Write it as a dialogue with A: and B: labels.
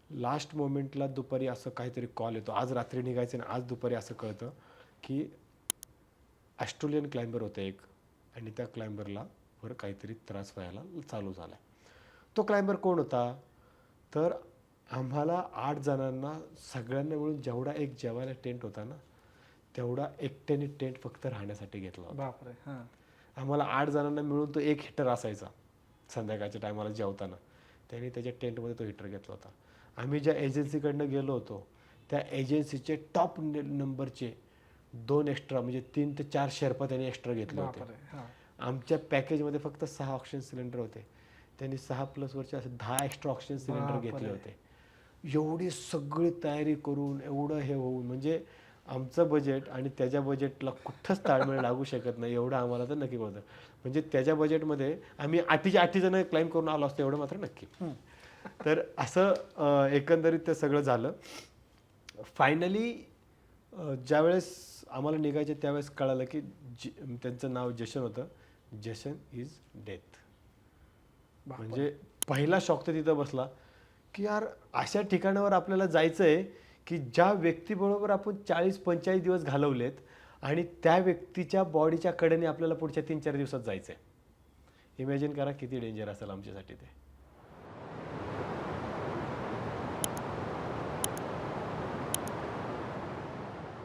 A: Last मोमेंटला दुपारी असं काहीतरी कॉल येतो, आज रात्री निघायचं आणि आज दुपारी असं कळतं की ऑस्ट्रेलियन क्लाइंबर होतं एक, आणि त्या क्लाइंबरला वर काहीतरी त्रास व्हायला चालू झाला. तो क्लाइंबर कोण होता? तर आम्हाला 8 जणांना सगळ्यांना मिळून जेवढा एक जेवायला टेंट होता ना, तेवढा एकट्याने टेंट फक्त राहण्यासाठी घेतला होता.
B: बापरे. हां.
A: आम्हाला 8 जणांना मिळून तो एक हिटर असायचा. संध्याकाळच्या टायमाला जेवताना त्यांनी त्याच्या टेंटमध्ये तो हिटर घेतला होता. आम्ही ज्या एजन्सीकडनं गेलो होतो त्या एजन्सीचे टॉप नंबरचे 2 एक्स्ट्रा, म्हणजे 3 ते 4 शेर्पा त्यांनी एक्स्ट्रा घेतले होते.
B: बापरे. हां.
A: आमच्या पॅकेजमध्ये फक्त 6 ऑक्सिजन सिलेंडर होते, त्यांनी 6+वरचे असे 10 एक्स्ट्रा ऑक्सिजन सिलेंडर घेतले होते. एवढी सगळी तयारी करून एवढं हे होऊन, म्हणजे आमचं बजेट आणि त्याच्या बजेटला कुठंच ताळमेळ लागू शकत नाही एवढं आम्हाला तर नक्की कळतं. म्हणजे त्याच्या बजेटमध्ये आम्ही 8 जण क्लाइम करून आलो असतो एवढं मात्र नक्की. तर असं एकंदरीत ते सगळं झालं. फायनली ज्यावेळेस आम्हाला निघायचे त्यावेळेस कळालं की त्यांचं नाव जशन होतं. जशन इज डेथ. म्हणजे पहिला शॉक तर तिथं बसला की यार अशा ठिकाणावर आपल्याला जायचं आहे की ज्या व्यक्तीबरोबर आपण 40-45 दिवस घालवलेत आणि त्या व्यक्तीच्या बॉडीच्या कडेने आपल्याला पुढच्या 3-4 दिवसात जायचं आहे. इमॅजिन करा किती डेंजर असेल आमच्यासाठी ते.